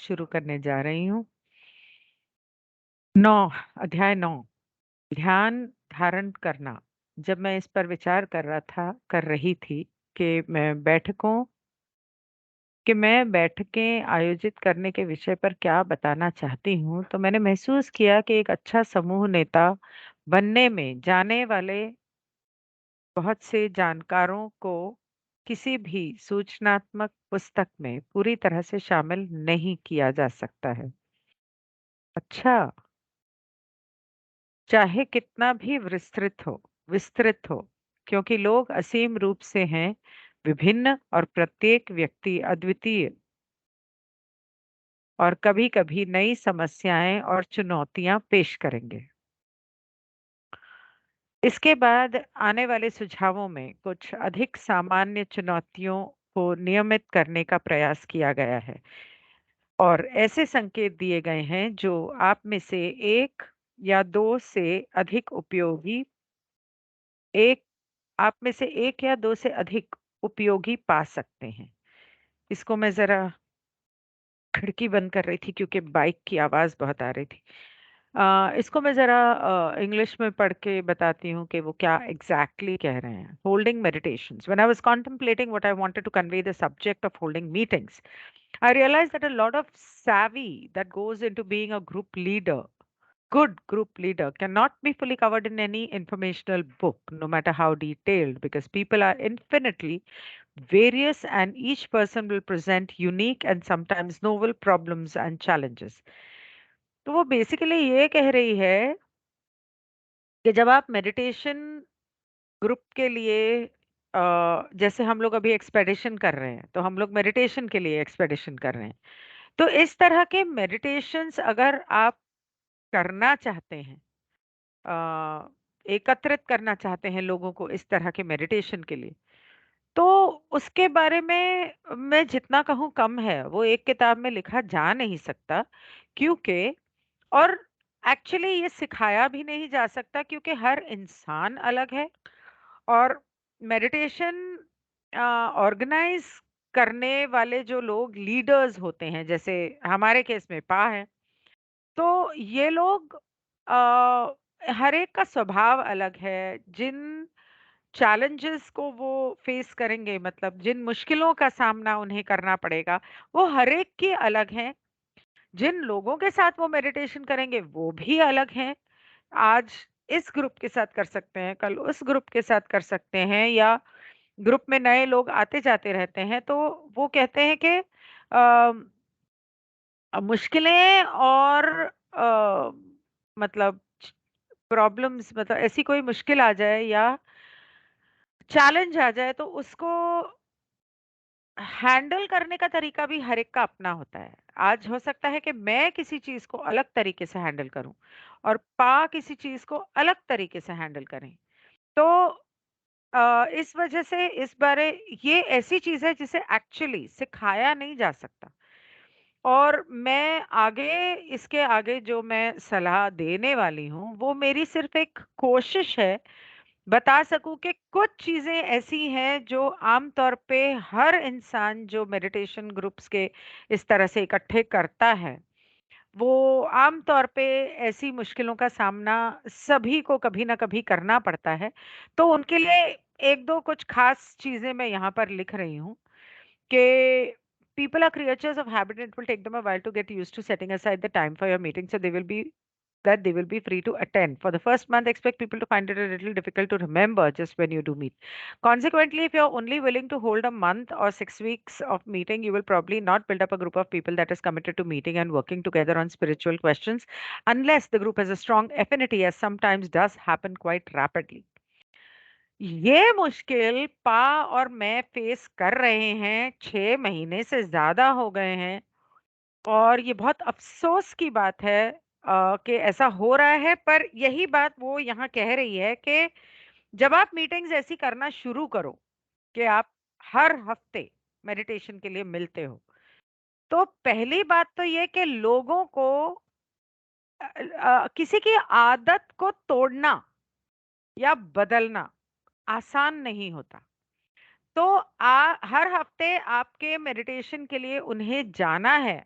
शुरू करने जा रही हूँ। 9 अध्याय 9 ध्यान धारण करना। जब मैं इस पर विचार कर रही थी कि मैं बैठकें आयोजित करने के विषय पर क्या बताना चाहती हूँ, तो मैंने महसूस किया कि एक अच्छा समूह नेता बनने में जाने वाले बहुत से जानकारों को किसी भी सूचनात्मक पुस्तक में पूरी तरह से शामिल नहीं किया जा सकता है। अच्छा, चाहे कितना भी विस्तृत हो, क्योंकि लोग असीम रूप से हैं, विभिन्न और प्रत्येक व्यक्ति अद्वितीय और कभी-कभी नई समस्याएं और चुनौतियां पेश करेंगे। इसके बाद आने वाले सुझावों में कुछ अधिक सामान्य चुनौतियों को नियमित करने का प्रयास किया गया है और ऐसे संकेत दिए गए हैं जो आप में से एक या दो से अधिक उपयोगी एक आप में से 1 या 2 से अधिक उपयोगी पा सकते हैं। इसको मैं ज़रा खिड़की बंद कर रही थी क्योंकि बाइक की आवाज़ बहुत आ रही थी। इसको मैं ज़रा इंग्लिश में पढ़ के बताती हूँ कि वो क्या एग्ज़ैक्टली कह रहे हैं। Holding meditations. When I was contemplating what I wanted to convey the subject of holding meetings, I realized that a lot of savvy that goes into being a good group leader cannot be fully covered in any informational book, no matter how detailed, because people are infinitely various and each person will present unique and sometimes novel problems and challenges. तो वो basically ये कह रही है कि जब आप meditation group के लिए जैसे हम लोग अभी एक्सपेडिशन कर रहे हैं तो हम लोग मेडिटेशन के लिए एक्सपेडिशन कर रहे हैं तो इस तरह के मेडिटेशंस अगर आप करना चाहते हैं अ, एकत्रित करना चाहते हैं लोगों को इस तरह के मेडिटेशन के लिए तो उसके बारे में मैं जितना कहूँ कम है वो एक किताब में लिखा जा नहीं सकता क्योंकि और एक्चुअली ये सिखाया भी नहीं जा सकता क्योंकि हर इंसान अलग है और मेडिटेशन ऑर्गेनाइज करने वाले जो लोग लीडर्स होते हैं जैसे हमारे केस में पा है तो ये लोग हर एक का स्वभाव अलग है जिन चैलेंजेस को वो फेस करेंगे मतलब जिन मुश्किलों का सामना उन्हें करना पड़ेगा वो हर एक के अलग हैं जिन लोगों के साथ वो मेडिटेशन करेंगे वो भी अलग हैं आज इस ग्रुप के साथ कर सकते हैं कल उस ग्रुप के साथ कर सकते हैं या ग्रुप में नए लोग आते जाते रहते हैं तो वो कहते हैं कि मुश्किलें और मतलब प्रॉब्लम्स मतलब ऐसी कोई मुश्किल आ जाए या चैलेंज आ जाए तो उसको हैंडल करने का तरीका भी हर एक का अपना होता है। आज हो सकता है कि मैं किसी चीज़ को अलग तरीके से हैंडल करूँ और पा किसी चीज़ को अलग तरीके से हैंडल करें। तो इस वजह से इस बारे ये ऐसी चीज़ है जिसे एक्चुअली सिखाया नहीं जा सकता। और मैं आगे इसके आगे जो मैं सलाह देने वाली हूँ, वो मेरी सिर्फ़ एक कोशिश है बता सकूँ कि कुछ चीज़ें ऐसी हैं जो आम तौर पे हर इंसान जो मेडिटेशन ग्रुप्स के इस तरह से इकट्ठे करता है, वो आम तौर पे ऐसी मुश्किलों का सामना सभी को कभी न कभी करना पड़ता है। तो उनके लिए 1-2 कुछ ख़ास चीज़ें मैं यहाँ पर लिख रही हूँ कि people are creatures of habit and it will take them a while to get used to setting aside the time for your meeting so they will be free to attend. For the first month, expect people to find it a little difficult to remember just when you do meet. Consequently, if you're only willing to hold a month or 6 weeks of meeting, you will probably not build up a group of people that is committed to meeting and working together on spiritual questions unless the group has a strong affinity, as sometimes does happen quite rapidly. ये मुश्किल पा और मैं face कर रहे हैं 6 महीने से ज़्यादा हो गए हैं और ये बहुत अफ़सोस की बात है कि ऐसा हो रहा है पर यही बात वो यहाँ कह रही है कि जब आप मीटिंग्स ऐसी करना शुरू करो कि आप हर हफ्ते मेडिटेशन के लिए मिलते हो, तो पहली बात तो ये कि लोगों को किसी की आदत को तोड़ना या बदलना आसान नहीं होता। तो हर हफ्ते आपके मेडिटेशन के लिए उन्हें जाना है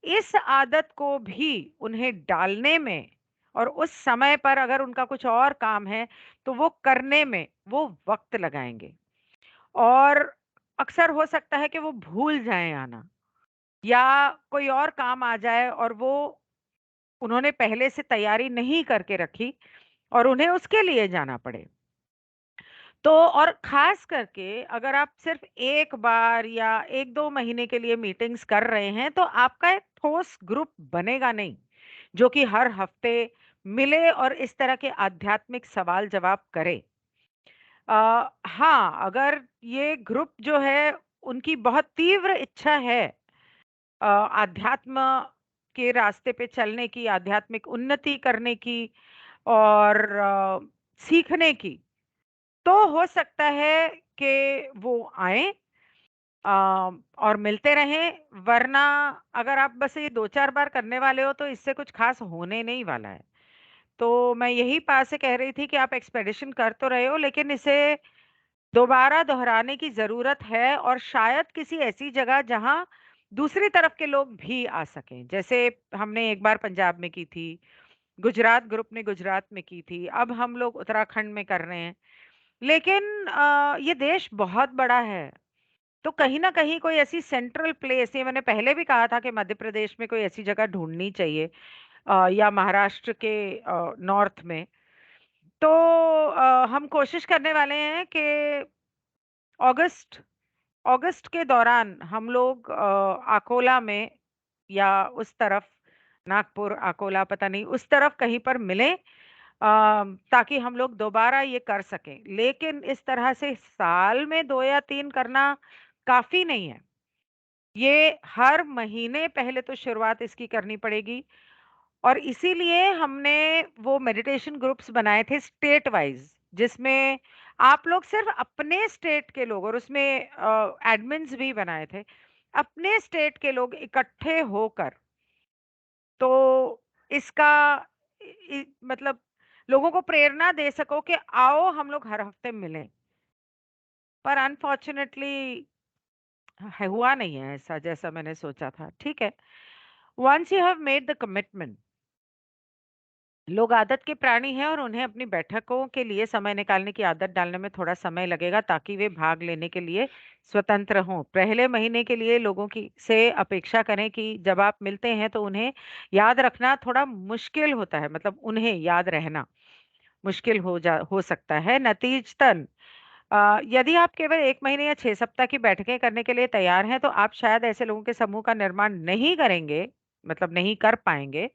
इस आदत को भी उन्हें डालने में और उस समय पर अगर उनका कुछ और काम है, तो वो करने में वो वक़्त लगाएँगे। और अक्सर हो सकता है कि वो भूल जाएँ आना या कोई और काम आ जाए और वो उन्होंने पहले से तैयारी नहीं करके रखी और उन्हें उसके लिए जाना पड़े। तो और ख़ास करके अगर आप सिर्फ़ 1 बार या 1-2 महीने के लिए मीटिंग्स कर रहे हैं, तो आपका एक ठोस ग्रुप बनेगा नहीं, जो कि हर हफ़्ते मिले और इस तरह के आध्यात्मिक सवाल-जवाब करे। हाँ, अगर ये ग्रुप जो है, उनकी बहुत तीव्र इच्छा है आध्यात्म के रास्ते पे चलने की, आध्यात्मिक उन्नति करने की और सीखने की, तो हो सकता है कि वो आएँ और मिलते रहें, वरना अगर आप बस ये 2-4 बार करने वाले हो, तो इससे कुछ ख़ास होने नहीं वाला है। तो मैं यही पास से कह रही थी कि आप एक्सपेडिशन कर तो रहे हो, लेकिन इसे दोबारा दोहराने की ज़रूरत है और शायद किसी ऐसी जगह जहाँ दूसरी तरफ के लोग भी आ सकें। जैसे हमने एक बार पंजाब में की थी, गुजरात ग्रुप ने गुजरात में की थी, अब हम लोग उत्तराखंड में कर रहे हैं। लेकिन ये देश बहुत बड़ा है, तो कहीं न कहीं कोई ऐसी सेंट्रल प्लेस ये मैंने पहले भी कहा था कि मध्य प्रदेश में कोई ऐसी जगह ढूँढनी चाहिए या महाराष्ट्र के नॉर्थ में। तो हम कोशिश करने वाले हैं कि अगस्त अगस्त के दौरान हम लोग अकोला में या उस तरफ नागपुर, अकोला पता नहीं उस तरफ कहीं पर मिलें ताकि हम लोग दोबारा ये कर सकें। लेकिन इस तरह से साल में 2 या 3 करना काफ़ी नहीं है। ये हर महीने पहले तो शुरुआत इसकी करनी पड़ेगी और इसीलिए हमने वो मेडिटेशन ग्रुप्स बनाए थे स्टेट वाइज़, जिसमें आप लोग सिर्फ़ अपने स्टेट के लोग और उसमें एडमिन्स भी बनाए थे। अपने स्टेट के लोग इकट्ठे होकर तो इसका मतलब लोगों को प्रेरणा दे सको कि आओ हम लोग हर हफ्ते मिलें। पर अनफॉर्च्यूनेटली हुआ नहीं है ऐसा जैसा मैंने सोचा था। ठीक है, once you have made the commitment, लोग आदत के प्राणी हैं और उन्हें अपनी बैठकों के लिए समय निकालने की आदत डालने में थोड़ा समय लगेगा ताकि वे भाग लेने के लिए स्वतंत्र हों। पहले महीने के लिए लोगों की से अपेक्षा करें कि जब आप मिलते हैं तो उन्हें याद रखना थोड़ा मुश्किल होता है, मतलब उन्हें याद रहना मुश्किल हो सकता है। नतीजतन यदि आप केवल 1 महीने या 6 सप्ताह की बैठकें करने के लिए तैयार हैं, तो आप शायद ऐसे लोगों के समूह का निर्माण नहीं करेंगे, मतलब नहीं कर पाएँगे,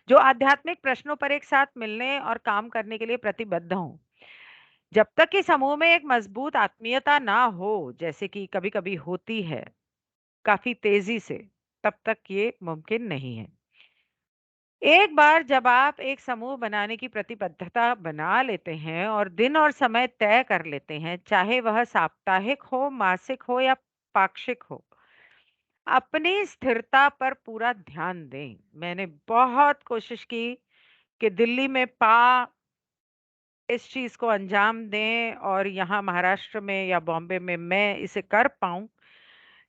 जो आध्यात्मिक प्रश्नों पर एक साथ मिलने और काम करने के लिए प्रतिबद्ध हों। जब तक कि समूह में एक मजबूत आत्मीयता ना हो, जैसे कि कभी-कभी होती है, काफ़ी तेज़ी से, तब तक ये मुमकिन नहीं है। एक बार जब आप एक समूह बनाने की प्रतिबद्धता बना लेते हैं और दिन और समय तय कर लेते हैं, चाहे वह साप्ताहिक हो, मासिक हो या पाक्षिक हो, अपनी स्थिरता पर पूरा ध्यान दें। मैंने बहुत कोशिश की कि दिल्ली में इस चीज को अंजाम दें और यहाँ महाराष्ट्र में या बॉम्बे में मैं इसे कर पाऊं,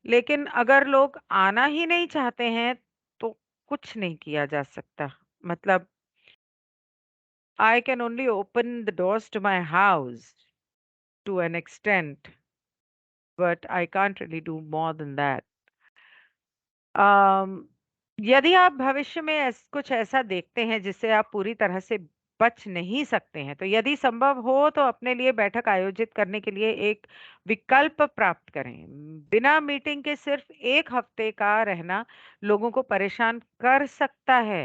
लेकिन अगर लोग आना ही नहीं चाहते हैं, तो कुछ नहीं किया जा सकता। मतलब I can only open the doors to my house to an extent, but I can't really do more than that. अम, यदि आप भविष्य में कुछ ऐसा देखते हैं जिससे आप पूरी तरह से बच नहीं सकते हैं, तो यदि संभव हो तो अपने लिए बैठक आयोजित करने के लिए एक विकल्प प्राप्त करें। बिना मीटिंग के सिर्फ 1 हफ्ते का रहना लोगों को परेशान कर सकता है।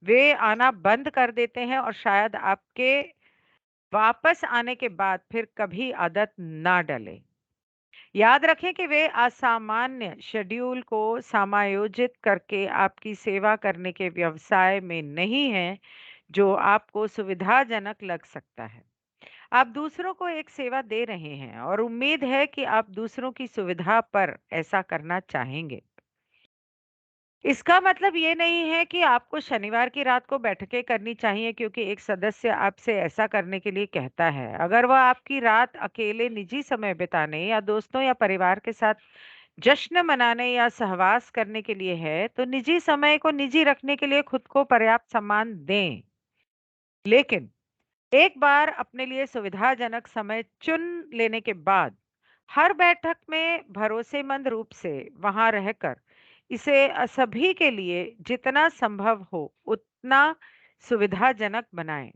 वे आना बंद कर देते हैं और शायद आपके वापस आने के बाद फिर कभी आदत ना डले। याद रखें कि वे असामान्य शेड्यूल को समायोजित करके आपकी सेवा करने के व्यवसाय में नहीं हैं, जो आपको सुविधाजनक लग सकता है। आप दूसरों को एक सेवा दे रहे हैं और उम्मीद है कि आप दूसरों की सुविधा पर ऐसा करना चाहेंगे। इसका मतलब ये नहीं है कि आपको शनिवार की रात को बैठकें करनी चाहिए क्योंकि एक सदस्य आपसे ऐसा करने के लिए कहता है। अगर वह आपकी रात अकेले निजी समय बिताने या दोस्तों या परिवार के साथ जश्न मनाने या सहवास करने के लिए है, तो निजी समय को निजी रखने के लिए खुद को पर्याप्त सम्मान दें। लेकिन एक बार अपने लिए सुविधाजनक समय चुन लेने के बाद हर बैठक में भरोसेमंद रूप से वहां रहकर इसे सभी के लिए जितना संभव हो उतना सुविधाजनक बनाएं।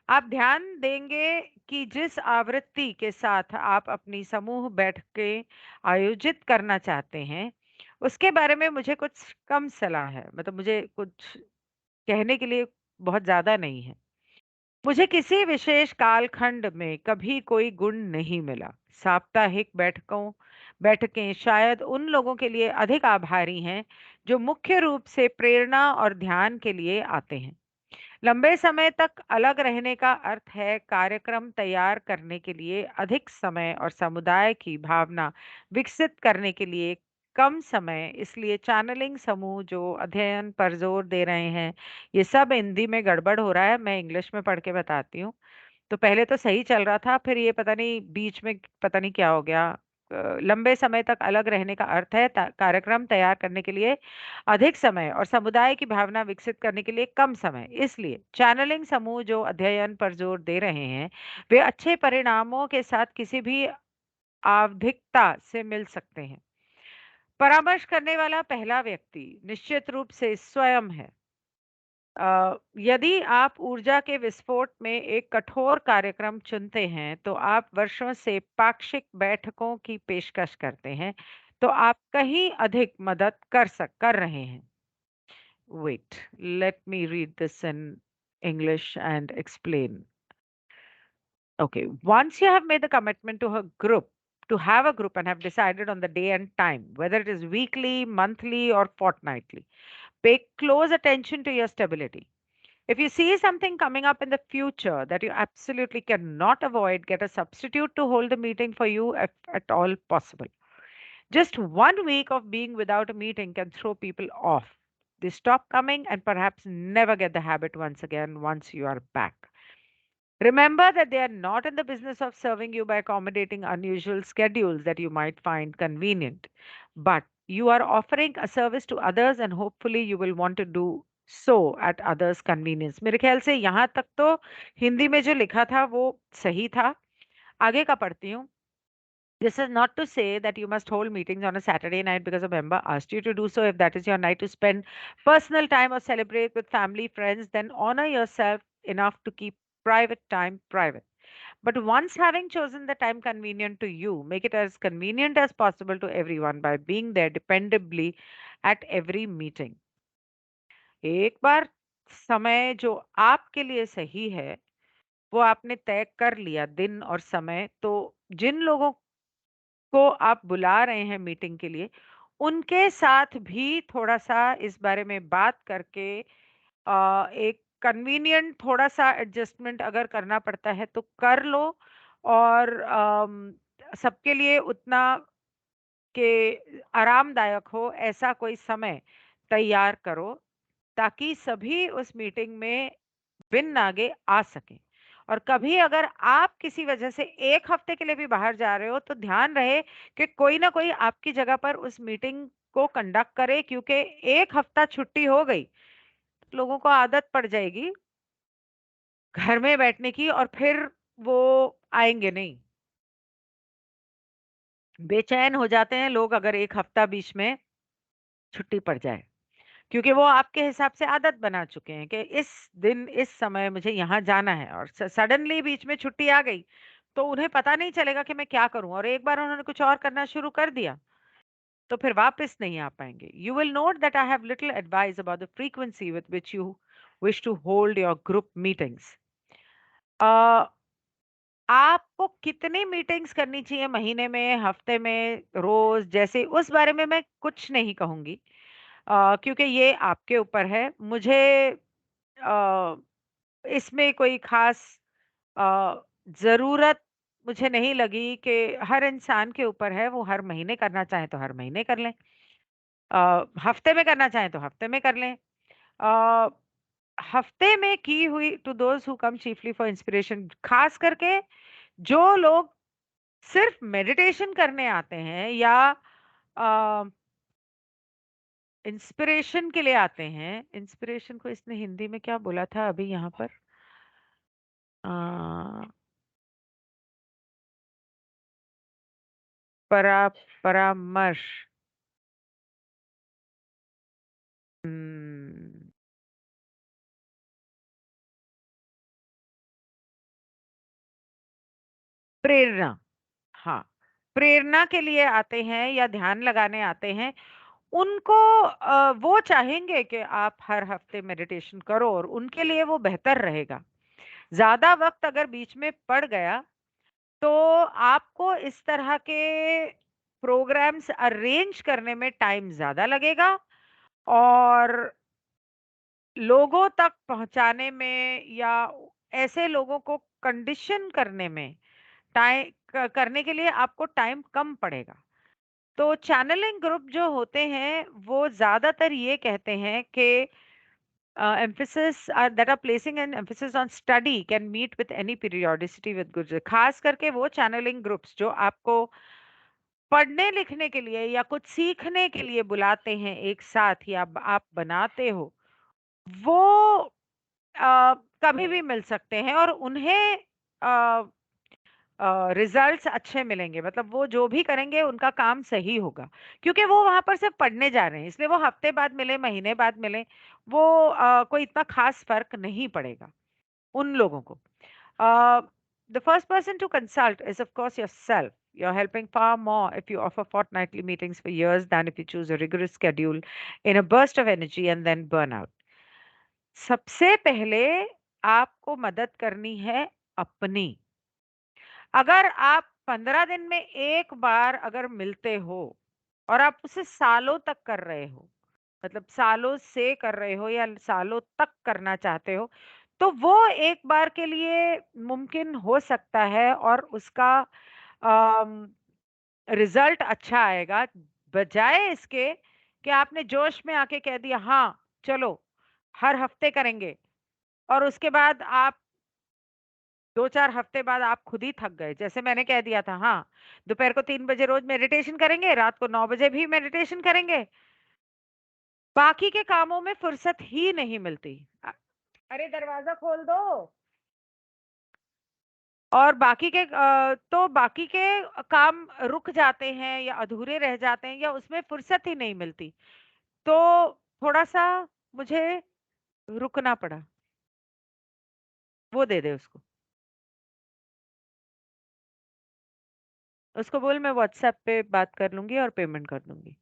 आप ध्यान देंगे कि जिस आवृत्ति के साथ आप अपनी समूह बैठकें आयोजित करना चाहते हैं, उसके बारे में मुझे कुछ कम सलाह है। मतलब मुझे कुछ कहने के लिए बहुत ज़्यादा नहीं है। मुझे किसी विशेष कालखंड में कभी कोई गुण नहीं मिला। साप्ताहिक बैठकें शायद उन लोगों के लिए अधिक आभारी हैं, जो मुख्य रूप से प्रेरणा और ध्यान के लिए आते हैं। लंबे समय तक अलग रहने का अर्थ है कार्यक्रम तैयार करने के लिए अधिक समय और समुदाय की भावना विकसित करने के लिए कम समय। इसलिए चैनलिंग समूह जो अध्ययन पर जोर दे रहे हैं, ये सब हिंदी में गड़बड़ हो रहा है, मैं इंग्लिश में पढ़ के बताती हूँ। तो पहले तो सही चल रहा था, फिर ये पता नहीं बीच में पता नहीं क्या हो गया। लंबे समय तक अलग रहने का अर्थ है कार्यक्रम तैयार करने के लिए अधिक समय और समुदाय की भावना विकसित करने के लिए कम समय। इसलिए चैनलिंग समूह जो अध्ययन पर जोर दे रहे हैं, वे अच्छे परिणामों के साथ किसी भी आवधिकता से मिल सकते हैं। परामर्श करने वाला पहला व्यक्ति निश्चित रूप से स्वयं है। यदि आप ऊर्जा के विस्फोट में एक कठोर कार्यक्रम चुनते हैं, तो आप वर्षों से पाक्षिक बैठकों की पेशकश करते हैं, तो आप कहीं अधिक मदद कर रहे हैं। Wait, let me read this in English and explain. Okay, once you have made the commitment to have a group and have decided on the day and time, whether it is weekly, monthly, or fortnightly, pay close attention to your stability. If you see something coming up in the future that you absolutely cannot avoid, get a substitute to hold the meeting for you if at all possible. Just 1 week of being without a meeting can throw people off. They stop coming and perhaps never get the habit once again once you are back. Remember that they are not in the business of serving you by accommodating unusual schedules that you might find convenient, but you are offering a service to others and hopefully you will want to do so at others convenience. मेरे ख्याल से यहाँ तक तो हिंदी में जो लिखा था वो सही था। आगे का पढ़ती हूँ। This is not to say that you must hold meetings on a Saturday night because a member asked you to do so. If that is your night to spend personal time or celebrate with family, friends, then honor yourself enough to keep private time private. But once having chosen the time convenient to you, make it as convenient as possible to everyone by being there dependably at every meeting. एक बार समय जो आपके लिए सही है, वो आपने तय कर लिया दिन और समय, तो जिन लोगों को आप बुला रहे हैं मीटिंग के लिए, उनके साथ भी थोड़ा-सा इस बारे में बात करके एक कन्वीनिएंट थोड़ा-सा एडजस्टमेंट अगर करना पड़ता है तो कर लो और सबके लिए उतना के आरामदायक हो ऐसा कोई समय तैयार करो, ताकि सभी उस मीटिंग में बिन नागे आ सकें। और कभी अगर आप किसी वजह से 1 हफ्ते के लिए भी बाहर जा रहे हो, तो ध्यान रहे कि कोई ना कोई आपकी जगह पर उस मीटिंग को कंडक्ट करे, क्योंकि 1 हफ्ता छुट्टी हो गई, लोगों को आदत पड़ जाएगी घर में बैठने की और फिर वो आएँगे नहीं। बेचैन हो जाते हैं लोग अगर 1 हफ्ता बीच में छुट्टी पड़ जाए। क्योंकि वो आपके हिसाब से आदत बना चुके हैं कि इस दिन इस समय मुझे यहाँ जाना है और सडनली बीच में छुट्टी आ गई तो उन्हें पता नहीं चलेगा कि मैं क्या करूं, और एक बार उन्होंने कुछ और करना शुरू कर दिया तो फिर वापस नहीं आ पाएंगे। You will note that I have little advice about the frequency with which you wish to hold your group meetings. आपको कितनी मीटिंग्स करनी चाहिए, महीने में, हफ्ते में, रोज, जैसे उस बारे में मैं कुछ नहीं कहूंगी, क्योंकि ये आपके ऊपर है। मुझे अ, इसमें कोई ख़ास अ, ज़रूरत मुझे नहीं लगी कि हर इंसान के ऊपर है, वो हर महीने करना चाहें तो हर महीने कर लें। हफ़्ते में करना चाहें तो हफ़्ते में कर लें। अ, हफ़्ते में की हुई to those who come chiefly for inspiration, ख़ास करके जो लोग सिर्फ़ मेडिटेशन करने आते हैं या इंस्पिरेशन के लिए आते हैं। इंस्पिरेशन को इसने हिंदी में क्या बोला था अभी यहाँ पर? अ, परा परामर्श। हम्म, प्रेरणा। हाँ, प्रेरणा के लिए आते हैं या ध्यान लगाने आते हैं। उनको वो चाहेंगे कि आप हर हफ्ते मेडिटेशन करो और उनके लिए वो बेहतर रहेगा। ज़्यादा वक़्त अगर बीच में पड़ गया, तो आपको इस तरह के प्रोग्राम्स अरेंज करने में टाइम ज़्यादा लगेगा और लोगों तक पहुँचाने में या ऐसे लोगों को कंडीशन करने में टाइम क करने के लिए आपको टाइम कम पड़ेगा। तो चैनलिंग ग्रुप जो होते हैं, वो ज़्यादातर ये कहते हैं कि emphasis that are placing an emphasis on study can meet with any periodicity with good result। खास करके वो चैनलिंग ग्रुप्स जो आपको पढ़ने लिखने के लिए या कुछ सीखने के लिए बुलाते हैं एक साथ या आप बनाते हो, वो कभी भी मिल सकते हैं और उन्हें रिजल्ट्स अच्छे मिलेंगे। मतलब वो जो भी करेंगे उनका काम सही होगा, क्योंकि वो वहां पर सिर्फ पढ़ने जा रहे हैं, इसलिए वो हफ्ते बाद मिले, महीने बाद मिले, वो कोई इतना खास फर्क नहीं पड़ेगा उन लोगों को। The first person to consult is of course yourself. You're helping far more if you offer fortnightly meetings for years than if you choose a rigorous schedule in a burst of energy and then burn out। सबसे पहले आपको मदद करनी है अपनी। अगर आप 15 दिन में एक बार अगर मिलते हो और आप उसे सालों तक कर रहे हो, मतलब सालों से कर रहे हो या सालों तक करना चाहते हो, तो वो एक बार के लिए मुमकिन हो सकता है और उसका रिजल्ट अच्छा आएगा, बजाय इसके कि आपने जोश में आके कह दिया हाँ चलो हर हफ्ते करेंगे और उसके बाद आप 2-4 हफ्ते बाद आप खुद ही थक गए। जैसे मैंने कह दिया था, हाँ, दोपहर को 3 बजे रोज़ मेडिटेशन करेंगे, रात को 9 बजे भी मेडिटेशन करेंगे। बाकी के कामों में फुर्सत ही नहीं मिलती। अरे दरवाज़ा खोल दो। और बाकी के तो बाकी के काम रुक जाते हैं या अधूरे रह जाते हैं या उसमें फुर्सत ही नहीं मिलती। तो थोड़ा-सा मुझे रुकना पड़ा। वो दे दे उसको। उसको बोल मैं व्हाट्सएप पे बात कर लूँगी और पेमेंट कर दूँगी।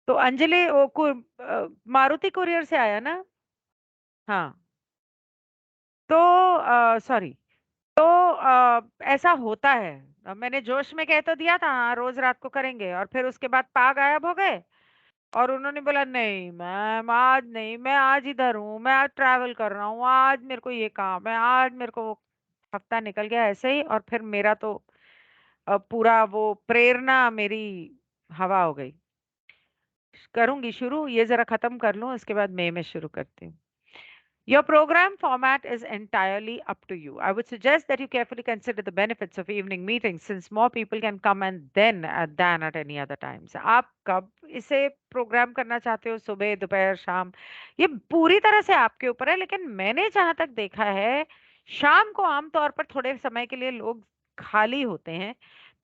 तो अंजलि वो मारुति कुरियर से आया ना? हाँ। तो सॉरी। तो ऐसा होता है। मैंने जोश में कह तो दिया था हाँ, रोज़ रात को करेंगे और फिर उसके बाद गायब हो गए और उन्होंने बोला नहीं मैम आज नहीं, मैं आज इधर हूँ, मैं आज ट्रैवल कर रहा हूँ, आज मेरे को ये काम है, आज मेरे को वो हफ्ता निकल गया ऐसे ही और फिर मेरा तो पूरा वो प्रेरणा मेरी हवा हो गई। करूँगी शुरू, ये ज़रा खत्म कर लूँ, उसके बाद मई में शुरू करती हूँ। Your program format is entirely up to you. I would suggest that you carefully consider the benefits of evening meetings since more people can come and then than at any other times. आप कब इसे programme करना चाहते हो, सुबह, दोपहर, शाम, ये पूरी तरह से आपके ऊपर है। लेकिन मैंने जहाँ तक देखा है, शाम को आमतौर पर थोड़े समय के लिए लोग खाली होते हैं,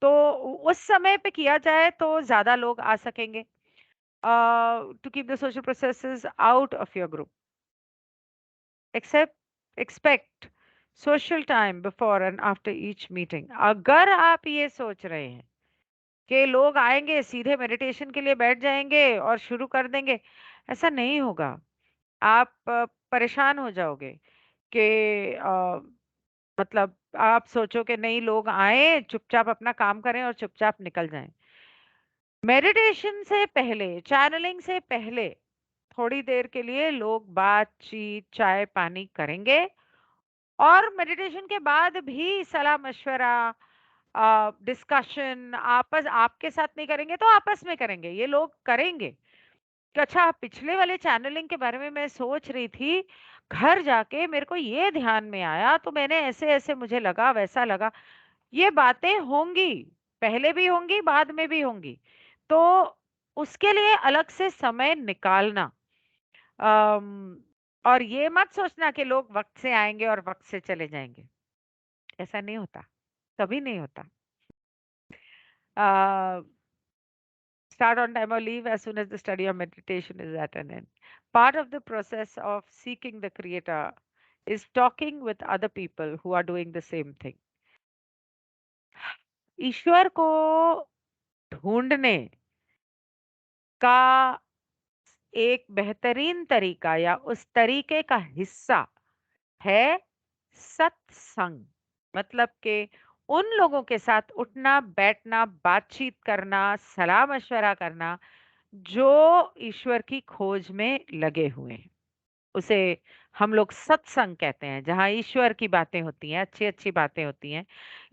तो उस समय पे किया जाए तो ज़्यादा लोग आ सकेंगे। To keep the social processes out of your group, expect social time before and after each meeting। अगर आप ये सोच रहे हैं कि लोग आएंगे सीधे मेडिटेशन के लिए बैठ जाएंगे और शुरू कर देंगे, ऐसा नहीं होगा। आप परेशान हो जाओगे कि मतलब आप सोचो कि नहीं लोग आए चुपचाप अपना काम करें और चुपचाप निकल जाएं। मेडिटेशन से पहले, चैनलिंग से पहले थोड़ी देर के लिए लोग बातचीत, चाय पानी करेंगे और मेडिटेशन के बाद भी सलाह मशवरा, डिस्कशन आपस आपके साथ नहीं करेंगे तो आपस में करेंगे, ये लोग करेंगे। कि अच्छा पिछले वाले चैनलिंग के बारे में मैं सोच रही थी, घर जाके मेरे को ये ध्यान में आया तो मैंने ऐसे ऐसे मुझे लगा वैसा लगा, ये बातें होंगी। पहले भी होंगी, बाद में भी होंगी। तो उसके लिए अलग से समय निकालना। अम, और ये मत सोचना कि लोग वक्त से आएंगे और वक्त से चले जाएंगे। ऐसा नहीं होता, कभी नहीं होता। Start on time or leave as soon as the study of meditation is at an end. Part of the process of seeking the Creator is talking with other people who are doing the same thing. ईश्वर को ढूंढने का एक बेहतरीन तरीका या उस तरीके का हिस्सा है सत्संग। मतलब कि उन लोगों के साथ उठना बैठना, बातचीत करना, सलाह मशवरा करना, जो ईश्वर की खोज में लगे हुए हैं। उसे हम लोग सत्संग कहते हैं, जहाँ ईश्वर की बातें होती हैं, अच्छी अच्छी बातें होती हैं,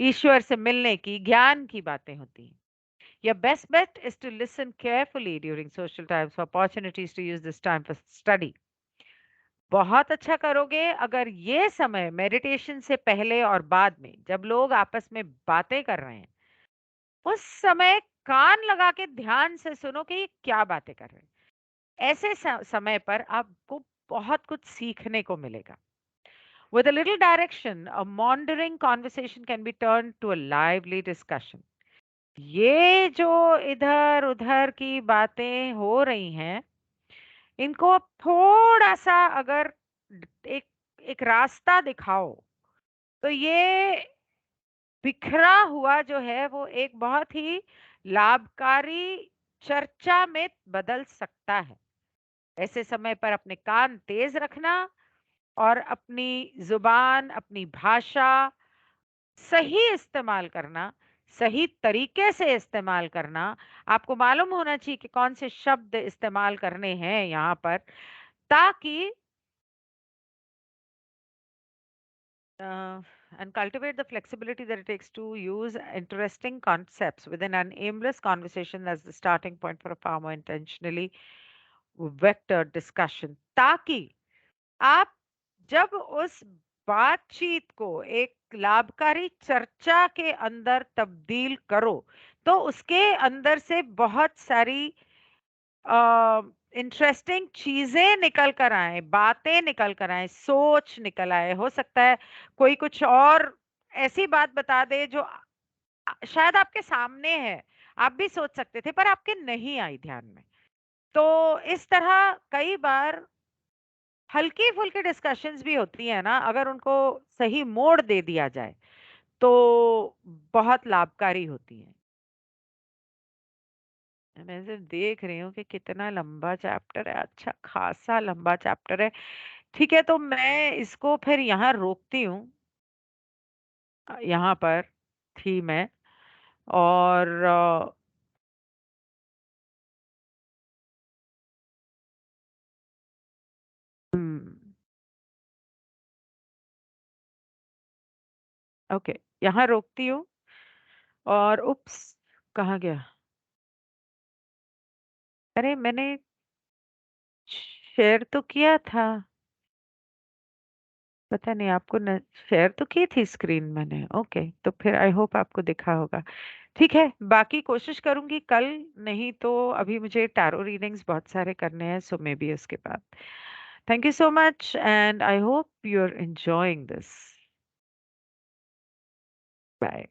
ईश्वर से मिलने की, ज्ञान की बातें होती हैं। Your best bet is to listen carefully during social times for opportunities to use this time for study. बहुत अच्छा करोगे अगर ये समय मेडिटेशन से पहले और बाद में, जब लोग आपस में बातें कर रहे हैं, उस समय कान लगा के ध्यान से सुनो कि ये क्या बातें कर रहे हैं। ऐसे समय पर आपको बहुत कुछ सीखने को मिलेगा। With a little direction, a maundering conversation can be turned to a lively discussion. ये जो इधर उधर की बातें हो रही हैं, इनको आप थोड़ा सा अगर एक एक रास्ता दिखाओ, तो ये बिखरा हुआ जो है वो एक बहुत ही लाभकारी चर्चा में बदल सकता है। ऐसे समय पर अपने कान तेज रखना और अपनी जुबान, अपनी भाषा सही इस्तेमाल करना, सही तरीके से इस्तेमाल करना। आपको मालूम होना चाहिए कि कौन से शब्द इस्तेमाल करने हैं यहाँ पर, ताकि uh, and cultivate the flexibility that it takes to use interesting concepts within an aimless conversation as the starting point for a far more intentionally vectored discussion, ताकि आप जब उस बातचीत को एक लाभकारी चर्चा के अंदर तब्दील करो, तो उसके अंदर से बहुत सारी इंटरेस्टिंग चीजें निकल कर आए, बातें निकल कर आए, सोच निकल आए। हो सकता है कोई कुछ और ऐसी बात बता दे जो शायद आपके सामने है, आप भी सोच सकते थे पर आपके नहीं आई ध्यान में। तो इस तरह कई बार हल्की फुल्की डिस्कशंस भी होती है ना, अगर उनको सही मोड़ दे दिया जाए तो बहुत लाभकारी होती है। मैं सिर्फ देख रही हूँ कि कितना लंबा चैप्टर है, अच्छा खासा लंबा चैप्टर है। ठीक है, तो मैं इसको फिर यहाँ रोकती हूँ। यहाँ पर थी मैं। और ओके, यहाँ रोकती हूँ। और उप्स, कहाँ गया? अरे मैंने शेयर तो किया था। पता नहीं आपको न, शेयर तो की थी स्क्रीन मैंने। ओके, तो फिर आई होप आपको दिखा होगा। ठीक है, बाकी कोशिश करूंगी कल। नहीं तो अभी मुझे टैरो रीडिंग्स बहुत सारे करने हैं, सो मे बी उसके बाद। Thank you so much and I hope you are enjoying this. Bye.